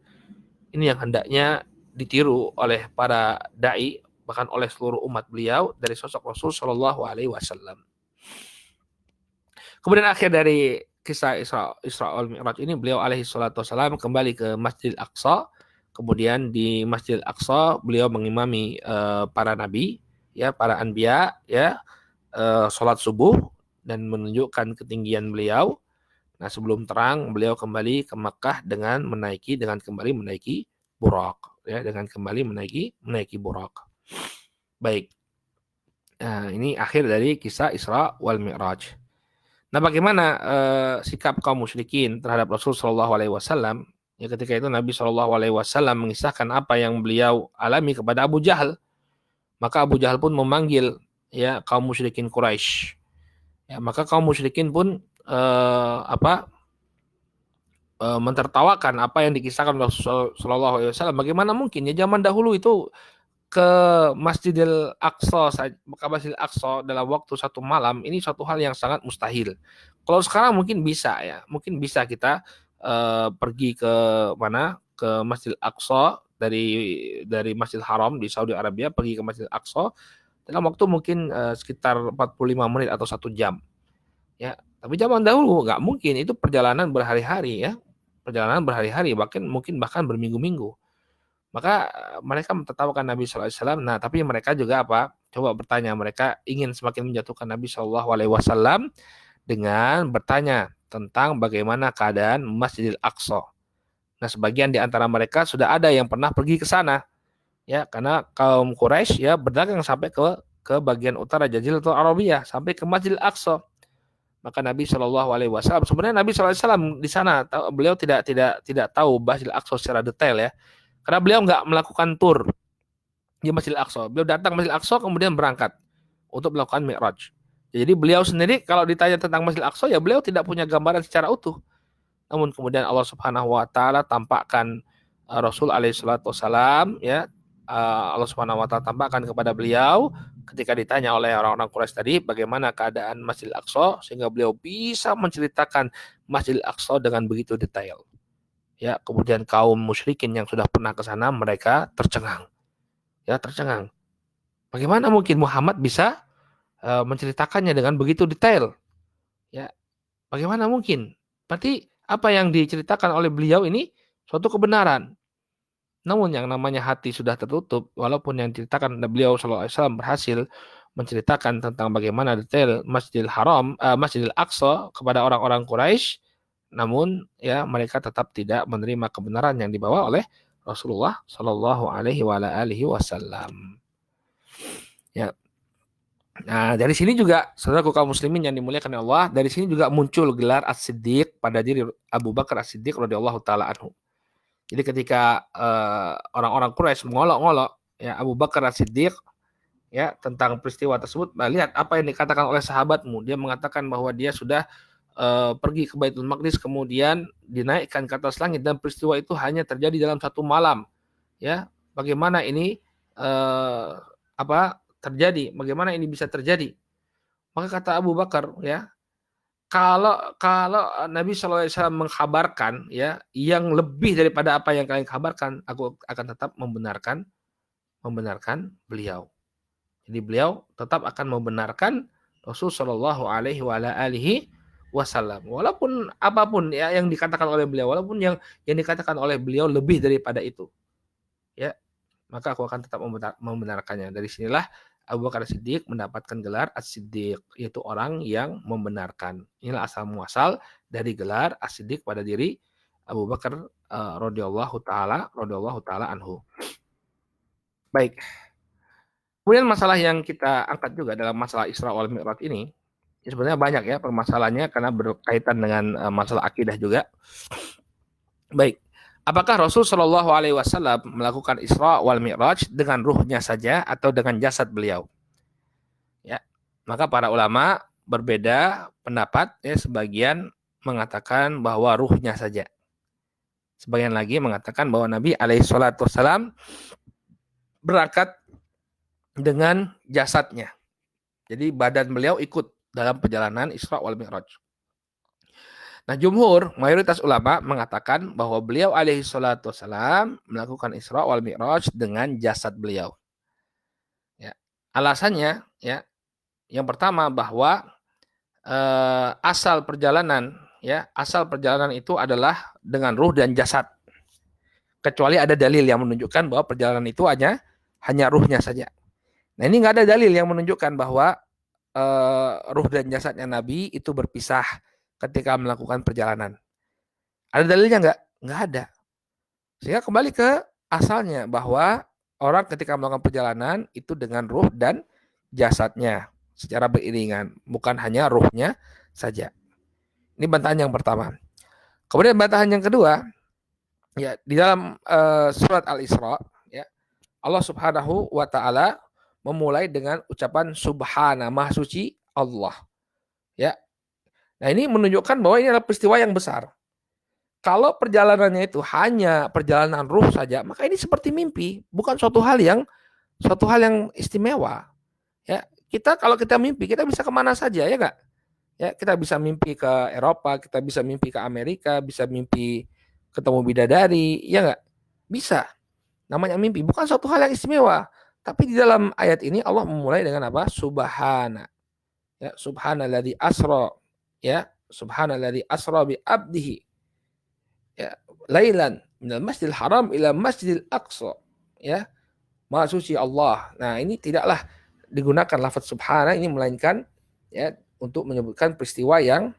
Ini yang hendaknya ditiru oleh para dai, bahkan oleh seluruh umat beliau dari sosok Rasul Shallallahu Alaihi Wasallam. Kemudian akhir dari kisah Isra wal Mi'raj ini, beliau alaihi salatu wasallam kembali ke Masjidil Aqsa. Kemudian di Masjidil Aqsa beliau mengimami para nabi, ya, para anbiya, ya, sholat subuh dan menunjukkan ketinggian beliau. Nah, sebelum terang beliau kembali ke Makkah dengan kembali menaiki Buraq, ya, dengan kembali menaiki Buraq. Baik. Nah, ini akhir dari kisah Isra wal Mi'raj. Nah, bagaimana sikap kaum musyrikin terhadap Rasul Shallallahu Alaihi Wasallam? Ya, ketika itu Nabi Shallallahu Alaihi Wasallam mengisahkan apa yang beliau alami kepada Abu Jahal. Maka Abu Jahal pun memanggil ya kaum musyrikin Quraisy. Ya, maka kaum musyrikin pun mentertawakan apa yang dikisahkan Rasul Shallallahu Alaihi Wasallam. Bagaimana mungkin ya zaman dahulu itu ke Masjidil Aqsa dalam waktu satu malam, ini suatu hal yang sangat mustahil. Kalau sekarang mungkin bisa ya, mungkin bisa kita pergi ke Masjidil Aqsa dari Masjidil Haram di Saudi Arabia, pergi ke Masjidil Aqsa dalam waktu mungkin sekitar 45 menit atau 1 jam. Ya, tapi zaman dahulu nggak mungkin, itu perjalanan berhari-hari ya, bahkan berminggu-minggu. Maka mereka mentertawakan Nabi SAW. Nah, tapi mereka juga apa? Coba bertanya, mereka ingin semakin menjatuhkan Nabi SAW dengan bertanya tentang bagaimana keadaan Masjidil Aqsa. Nah, sebagian di antara mereka sudah ada yang pernah pergi ke sana, ya, karena kaum Quraisy ya berdagang sampai ke bagian utara Jaziratul Arabiyah, sampai ke Masjidil Aqsa. Maka Nabi SAW, sebenarnya Nabi SAW di sana, beliau tidak tahu Masjidil Aqsa secara detail ya. Karena beliau nggak melakukan tur di Masjidil Aqsa. Beliau datang Masjidil Aqsa kemudian berangkat untuk melakukan Mi'raj. Jadi beliau sendiri kalau ditanya tentang Masjidil Aqsa ya beliau tidak punya gambaran secara utuh. Namun kemudian Allah Subhanahu wa taala tampakkan Rasul alaihi salatu wasalam ya Allah Subhanahu wa taala tampakkan kepada beliau ketika ditanya oleh orang-orang Quraisy tadi bagaimana keadaan Masjidil Aqsa, sehingga beliau bisa menceritakan Masjidil Aqsa dengan begitu detail. Ya, kemudian kaum musyrikin yang sudah pernah ke sana mereka tercengang. Ya, tercengang. Bagaimana mungkin Muhammad bisa menceritakannya dengan begitu detail? Ya, bagaimana mungkin? Berarti apa yang diceritakan oleh beliau ini suatu kebenaran. Namun yang namanya hati sudah tertutup, walaupun yang diceritakan beliau Shallallahu Alaihi Wasallam berhasil menceritakan tentang bagaimana detail Masjidil Haram, Masjidil Aqsa kepada orang-orang Quraisy, namun ya mereka tetap tidak menerima kebenaran yang dibawa oleh Rasulullah Shallallahu Alaihi Wasallam. Ya. Nah, dari sini juga saudaraku kaum muslimin yang dimuliakan Allah, dari sini juga muncul gelar As-Siddiq pada diri Abu Bakar As-Siddiq radhiyallahu taala anhu. Jadi ketika orang-orang Quraisy mengolok-olok ya Abu Bakar As-Siddiq ya tentang peristiwa tersebut, nah, lihat apa yang dikatakan oleh sahabatmu. Dia mengatakan bahwa dia sudah pergi ke Baitul Maqdis kemudian dinaikkan ke atas langit dan peristiwa itu hanya terjadi dalam satu malam. Ya, bagaimana ini terjadi? Bagaimana ini bisa terjadi? Maka kata Abu Bakar ya, kalau kalau Nabi SAW mengkabarkan ya yang lebih daripada apa yang kalian kabarkan, aku akan tetap membenarkan beliau. Jadi beliau tetap akan membenarkan Rasul Shallallahu Alaihi Wasallam. Walaupun apapun ya yang dikatakan oleh beliau, walaupun yang dikatakan oleh beliau lebih daripada itu, ya maka aku akan tetap membenarkannya. Dari sinilah Abu Bakar Siddiq mendapatkan gelar As-Siddiq, yaitu orang yang membenarkan. Inilah asal muasal dari gelar As-Siddiq pada diri Abu Bakar radhiyallahu taala anhu. Baik. Kemudian masalah yang kita angkat juga dalam masalah Isra wal Mi'raj ini, ya sebenarnya banyak ya permasalahannya karena berkaitan dengan masalah akidah juga. Baik. Apakah Rasul Shallallahu Alaihi Wasallam melakukan Isra wal Mi'raj dengan ruhnya saja atau dengan jasad beliau? Ya, maka para ulama berbeda pendapat. Ya, sebagian mengatakan bahwa ruhnya saja. Sebagian lagi mengatakan bahwa Nabi Alaihissalam berangkat dengan jasadnya. Jadi badan beliau ikut dalam perjalanan Isra wal Mi'raj. Nah, jumhur, mayoritas ulama mengatakan bahwa beliau alaihi salatu wassalam melakukan Isra wal Mi'raj dengan jasad beliau. Ya. Alasannya, ya, yang pertama bahwa asal perjalanan itu adalah dengan ruh dan jasad. Kecuali ada dalil yang menunjukkan bahwa perjalanan itu hanya ruhnya saja. Nah, ini nggak ada dalil yang menunjukkan bahwa ruh dan jasadnya Nabi itu berpisah ketika melakukan perjalanan. Ada dalilnya nggak? Nggak ada. Sehingga kembali ke asalnya bahwa orang ketika melakukan perjalanan itu dengan ruh dan jasadnya secara beriringan, bukan hanya ruhnya saja. Ini bantahan yang pertama. Kemudian bantahan yang kedua, ya di dalam surat Al-Isra, ya Allah Subhanahu wa taala memulai dengan ucapan Subhana, Maha Suci Allah. Ya. Nah, ini menunjukkan bahwa ini adalah peristiwa yang besar. Kalau perjalanannya itu hanya perjalanan ruh saja, maka ini seperti mimpi, bukan suatu hal yang istimewa. Ya, kalau kita mimpi, kita bisa kemana saja, ya nggak? Ya, kita bisa mimpi ke Eropa, kita bisa mimpi ke Amerika, bisa mimpi ketemu bidadari, ya nggak? Bisa. Namanya mimpi, bukan suatu hal yang istimewa. Tapi di dalam ayat ini Allah memulai dengan apa? Subhana. Ya, subhanalladzi asra, ya, subhanalladzi asra bi abdihi. Ya, lailan minal masjidil haram ila masjidil aqsa. Ya, Maha suci Allah. Nah, ini tidaklah digunakan lafaz subhana ini melainkan ya untuk menyebutkan peristiwa yang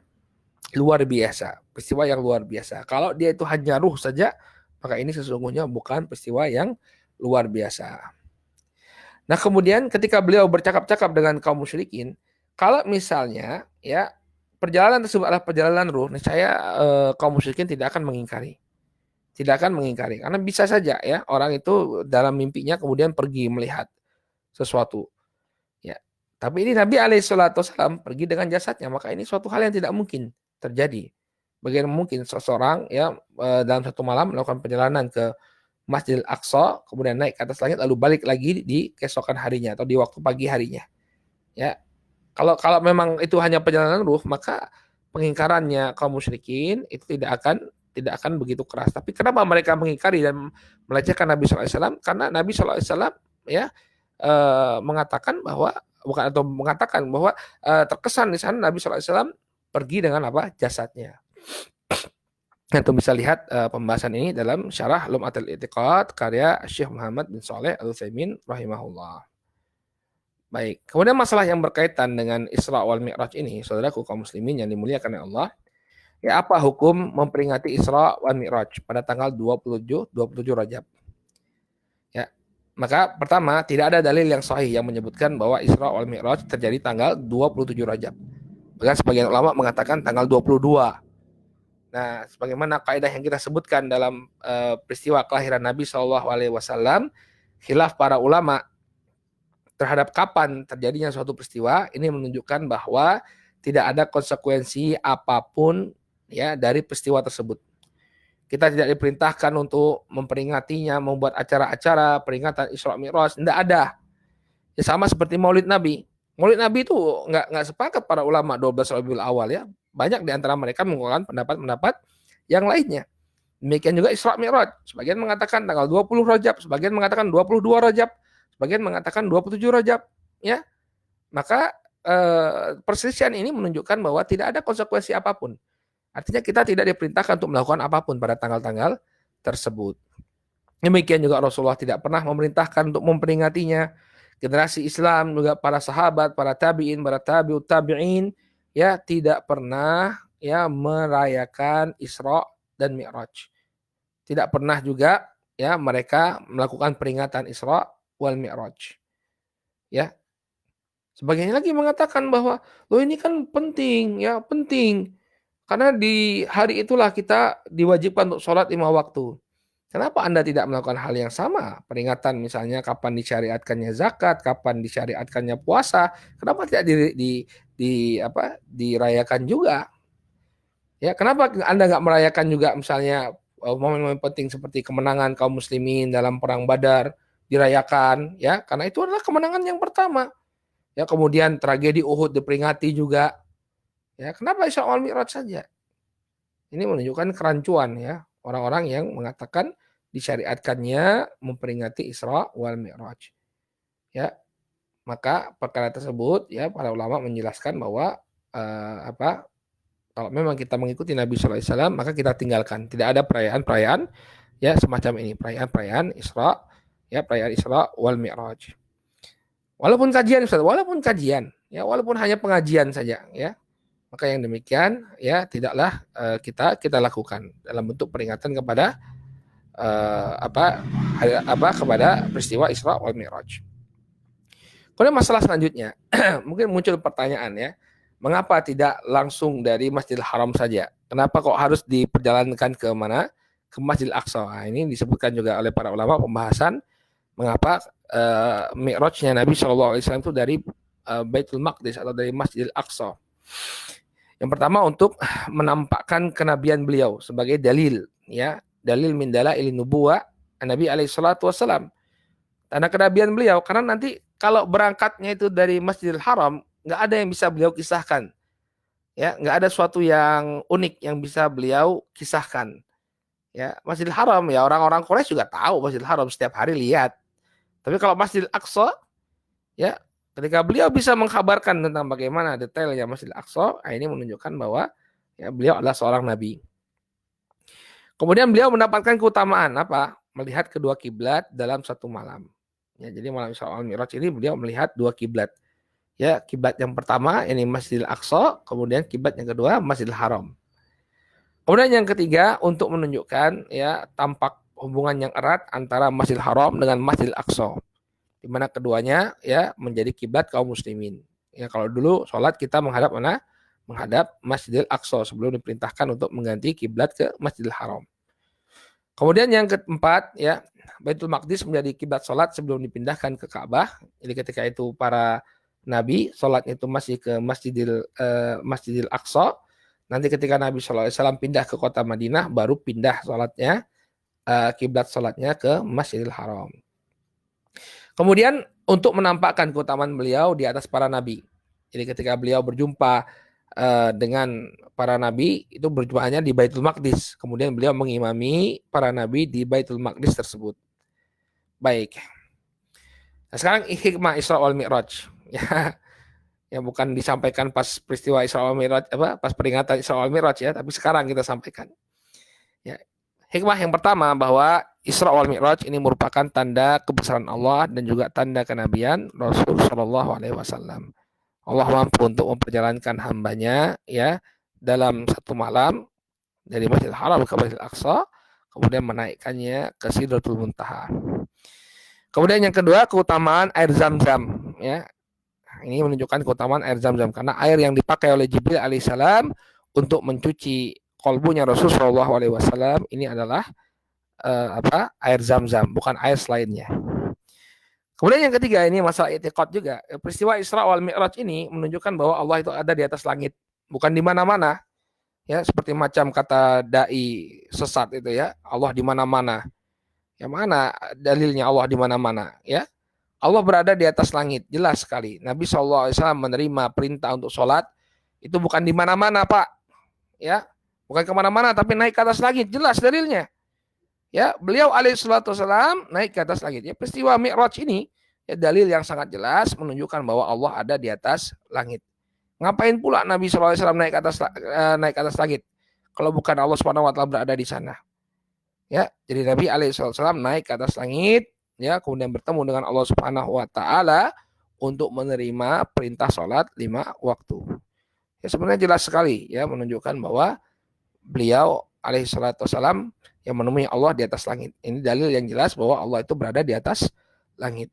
luar biasa. Peristiwa yang luar biasa. Kalau dia itu hanya ruh saja, maka ini sesungguhnya bukan peristiwa yang luar biasa. Nah, kemudian ketika beliau bercakap-cakap dengan kaum musyrikin, kalau misalnya ya perjalanan tersebut adalah perjalanan ruh, saya kaum musyrikin tidak akan mengingkari. Tidak akan mengingkari. Karena bisa saja ya orang itu dalam mimpinya kemudian pergi melihat sesuatu. Ya. Tapi ini Nabi Alaihissalam pergi dengan jasadnya, maka ini suatu hal yang tidak mungkin terjadi. Bagaimana mungkin seseorang ya dalam satu malam melakukan perjalanan ke Masjidil Aqsa, kemudian naik ke atas langit, lalu balik lagi di keesokan harinya atau di waktu pagi harinya. Ya, kalau memang itu hanya perjalanan ruh, maka pengingkarannya kaum musyrikin itu tidak akan begitu keras. Tapi kenapa mereka mengingkari dan melecehkan Nabi Shallallahu Alaihi Wasallam? Karena Nabi Shallallahu Alaihi Wasallam ya mengatakan bahwa terkesan di sana Nabi Shallallahu Alaihi Wasallam pergi dengan apa, jasadnya. Itu bisa lihat pembahasan ini dalam Syarah Lum'atul I'tiqad karya Syekh Muhammad bin Shalih Al-Utsaimin rahimahullah. Baik, kemudian masalah yang berkaitan dengan Isra wal Mi'raj ini, saudaraku kaum muslimin yang dimuliakan oleh Allah, ya apa hukum memperingati Isra wal Mi'raj pada tanggal 27 Rajab? Ya. Maka pertama, tidak ada dalil yang sahih yang menyebutkan bahwa Isra wal Mi'raj terjadi tanggal 27 Rajab. Bahkan sebagian ulama mengatakan tanggal 22. Nah, sebagaimana kaidah yang kita sebutkan dalam peristiwa kelahiran Nabi Shallallahu Alaihi Wasallam, khilaf para ulama terhadap kapan terjadinya suatu peristiwa ini menunjukkan bahwa tidak ada konsekuensi apapun ya dari peristiwa tersebut. Kita tidak diperintahkan untuk memperingatinya, membuat acara-acara peringatan Isra Mi'raj, tidak ada. Ya sama seperti Maulid Nabi. Maulid Nabi itu nggak sepakat para ulama 12 Rabiul Awal ya. Banyak di antara mereka mengeluarkan pendapat-pendapat yang lainnya. Demikian juga Isra Mi'raj. Sebagian mengatakan tanggal 20 Rajab, sebagian mengatakan 22 Rajab, sebagian mengatakan 27 Rajab, ya. Maka perselisihan ini menunjukkan bahwa tidak ada konsekuensi apapun. Artinya kita tidak diperintahkan untuk melakukan apapun pada tanggal-tanggal tersebut. Demikian juga Rasulullah tidak pernah memerintahkan untuk memperingatinya. Generasi Islam juga para sahabat, para tabi'in, para tabi'ut tabi'in ya tidak pernah ya merayakan Isra dan Mi'raj. Tidak pernah juga ya mereka melakukan peringatan Isra wal Mi'raj. Ya. Sebagian lagi mengatakan bahwa loh ini kan penting ya, penting. Karena di hari itulah kita diwajibkan untuk sholat 5 waktu. Kenapa Anda tidak melakukan hal yang sama? Peringatan misalnya kapan disyariatkannya zakat, kapan disyariatkannya puasa, kenapa tidak dirayakan juga? Ya, kenapa Anda nggak merayakan juga misalnya momen-momen penting seperti kemenangan kaum muslimin dalam perang Badar dirayakan ya, karena itu adalah kemenangan yang pertama. Ya, kemudian tragedi Uhud diperingati juga. Ya, kenapa Isra wal Mi'raj saja? Ini menunjukkan kerancuan ya orang-orang yang mengatakan disyariatkannya memperingati Isra wal Mi'raj. Ya, maka perkara tersebut ya para ulama menjelaskan bahwa kalau memang kita mengikuti Nabi Sallallahu Alaihi Wasallam maka kita tinggalkan. Tidak ada perayaan-perayaan ya semacam ini, perayaan-perayaan Isra ya perayaan Isra wal Mi'raj. Walaupun kajian ya walaupun hanya pengajian saja ya. Maka yang demikian ya tidaklah kita lakukan dalam bentuk peringatan kepada kepada peristiwa Isra wal Mi'raj. Kemudian masalah selanjutnya, mungkin muncul pertanyaan ya, mengapa tidak langsung dari Masjidil Haram saja? Kenapa kok harus diperjalankan ke mana? Ke Masjidil Aqsa. Nah, ini disebutkan juga oleh para ulama pembahasan mengapa Mi'rajnya Nabi Shallallahu Alaihi Wasallam itu dari Baitul Maqdis atau dari Masjidil Aqsa. Yang pertama untuk menampakkan kenabian beliau sebagai dalil ya, dalil min dalail nubuwah Nabi alaihi salatu wasallam. Tanda kenabian beliau karena nanti kalau berangkatnya itu dari Masjidil Haram enggak ada yang bisa beliau kisahkan. Ya, enggak ada suatu yang unik yang bisa beliau kisahkan. Ya, Masjidil Haram ya orang-orang Quraisy juga tahu Masjidil Haram setiap hari lihat. Tapi kalau Masjidil Aqsa ya ketika beliau bisa mengkabarkan tentang bagaimana detailnya Masjidil Aqsa, ini menunjukkan bahwa ya, beliau adalah seorang nabi. Kemudian beliau mendapatkan keutamaan apa? Melihat kedua kiblat dalam satu malam. Ya, jadi malam Isra wal Mi'raj ini beliau melihat dua kiblat. Ya, kiblat yang pertama ini Masjidil Aqsa, kemudian kiblat yang kedua Masjidil Haram. Kemudian yang ketiga untuk menunjukkan ya tampak hubungan yang erat antara Masjidil Haram dengan Masjidil Aqsa. Di mana keduanya ya menjadi kiblat kaum muslimin. Ya kalau dulu sholat kita menghadap mana? Menghadap Masjidil Aqsa sebelum diperintahkan untuk mengganti kiblat ke Masjidil Haram. Kemudian yang keempat ya Baitul Maqdis menjadi kiblat sholat sebelum dipindahkan ke Ka'bah. Jadi ketika itu para nabi sholatnya itu masih ke Masjidil Aqsa. Nanti ketika Nabi SAW pindah ke kota Madinah baru pindah sholatnya kiblat salatnya ke Masjidil Haram. Kemudian untuk menampakkan keutamaan beliau di atas para nabi. Jadi ketika beliau berjumpa dengan para nabi, itu berjumpaannya di Baitul Maqdis. Kemudian beliau mengimami para nabi di Baitul Maqdis tersebut. Baik. Nah, sekarang hikmah Isra wal Mi'raj. Ya, yang bukan disampaikan pas peristiwa Isra wal Mi'raj, pas peringatan Isra wal Mi'raj ya, tapi sekarang kita sampaikan. Ya. Hikmah yang pertama bahwa Isra wal Mi'raj ini merupakan tanda kebesaran Allah dan juga tanda kenabian Rasul Shallallahu Alaihi Wasallam. Allah mampu untuk memperjalankan hambanya ya dalam satu malam dari Masjidil Haram ke Masjidil Aqsa, kemudian menaikkannya ke Sidratul Muntaha. Kemudian yang kedua, keutamaan air Zam-Zam ya. Ini menunjukkan keutamaan air Zam-Zam karena air yang dipakai oleh Jibril alaihissalam untuk mencuci kolbunya Rasul Shallallahu Alaihi Wasallam ini adalah air Zam-Zam, bukan air selainnya. Kemudian yang ketiga, ini masalah i'tiqad juga. Peristiwa Isra wal Mi'raj ini menunjukkan bahwa Allah itu ada di atas langit, bukan di mana-mana. Ya, seperti macam kata dai sesat itu ya, Allah di mana-mana. Yang mana dalilnya Allah di mana-mana ya? Allah berada di atas langit, jelas sekali. Nabi SAW menerima perintah untuk sholat, itu bukan di mana-mana Pak. Ya, bukan kemana-mana, tapi naik ke atas langit, jelas dalilnya. Ya, beliau alaihissalam naik ke atas langit. Ya, peristiwa Mi'raj ini ya, dalil yang sangat jelas menunjukkan bahwa Allah ada di atas langit. Ngapain pula Nabi SAW naik ke atas langit kalau bukan Allah Subhanahu wa taala berada di sana? Ya, jadi Nabi alaihissalam naik ke atas langit ya, kemudian bertemu dengan Allah Subhanahu wa taala untuk menerima perintah salat 5 waktu. Ya, sebenarnya jelas sekali ya menunjukkan bahwa beliau alaihissalam yang menemui Allah di atas langit. Ini dalil yang jelas bahwa Allah itu berada di atas langit.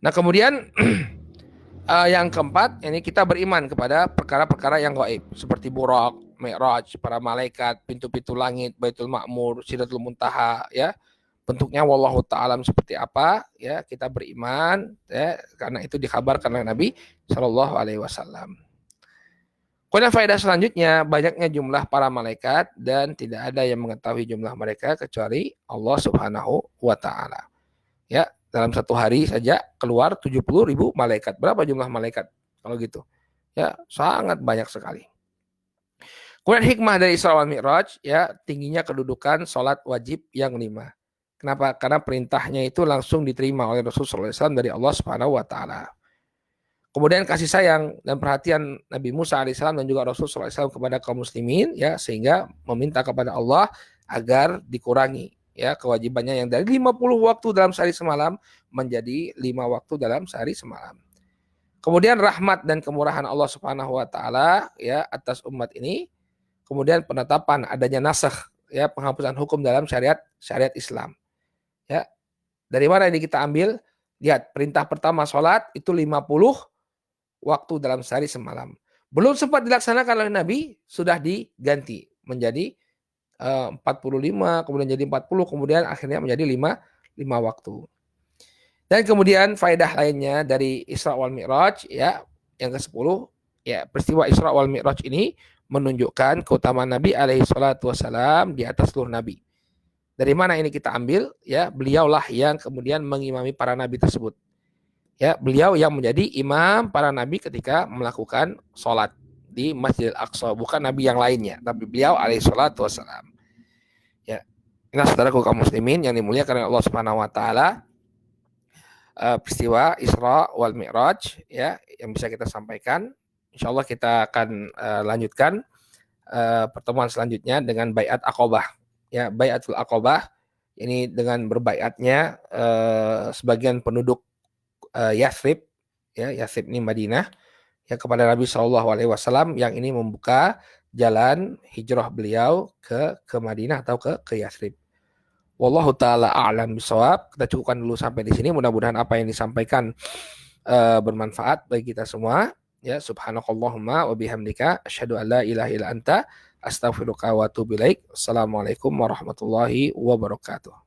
Nah, kemudian yang keempat, ini kita beriman kepada perkara-perkara yang gaib seperti Buraq, Mi'raj, para malaikat, pintu-pintu langit, Baitul Ma'mur, Sidratul Muntaha ya. Bentuknya wallahu ta'ala seperti apa ya, kita beriman ya, karena itu dikabarkan oleh Nabi Shallallahu alaihi wasallam. Kemudian faedah selanjutnya, banyaknya jumlah para malaikat dan tidak ada yang mengetahui jumlah mereka kecuali Allah Subhanahu wa taala. Ya, dalam satu hari saja keluar 70.000 malaikat. Berapa jumlah malaikat kalau gitu? Ya, sangat banyak sekali. Kemudian hikmah dari Isra wal Mi'raj ya, tingginya kedudukan salat wajib yang 5. Kenapa? Karena perintahnya itu langsung diterima oleh Rasulullah SAW dari Allah Subhanahu wa taala. Kemudian kasih sayang dan perhatian Nabi Musa alaihissalam dan juga Rasulullah SAW kepada kaum muslimin ya, sehingga meminta kepada Allah agar dikurangi ya kewajibannya yang dari 50 waktu dalam sehari semalam menjadi 5 waktu dalam sehari semalam. Kemudian rahmat dan kemurahan Allah Subhanahu wa taala ya atas umat ini. Kemudian penetapan adanya nasakh ya, penghapusan hukum dalam syariat Islam. Ya. Dari mana ini kita ambil? Lihat, perintah pertama salat itu 50 waktu dalam sehari semalam. Belum sempat dilaksanakan oleh Nabi, sudah diganti menjadi 45, kemudian jadi 40, kemudian akhirnya menjadi 5 waktu. Dan kemudian faedah lainnya dari Isra wal Mi'raj ya, yang ke-10 ya, peristiwa Isra wal Mi'raj ini menunjukkan keutamaan Nabi alaihi salatu wasalam di atas seluruh nabi. Dari mana ini kita ambil? Ya, beliaulah yang kemudian mengimami para nabi tersebut. Ya, beliau yang menjadi imam para nabi ketika melakukan sholat di Masjidil Aqsa, bukan nabi yang lainnya, tapi beliau alaihi salatu wassalam. Ya, ini saudaraku kaum muslimin yang dimuliakan oleh Allah Subhanahu wa taala, peristiwa Isra wal Mi'raj ya yang bisa kita sampaikan. Insyaallah kita akan lanjutkan pertemuan selanjutnya dengan baiat Aqabah. Ya, baiatul Aqabah ini dengan berbaiatnya sebagian penduduk Yathrib, ya Yathrib ini Madinah, ya kepada Nabi Shallallahu Alaihi Wasallam yang ini membuka jalan hijrah beliau ke Madinah atau ke Yathrib. Wallahu taala a'lam bishawab. Kita cukupkan dulu sampai di sini. Mudah-mudahan apa yang disampaikan bermanfaat bagi kita semua. Ya, subhanakallahumma wa bihamdika asyhadu an la ilaha illa anta astaghfiruka wa atubu ilaik. Assalamualaikum warahmatullahi wabarakatuh.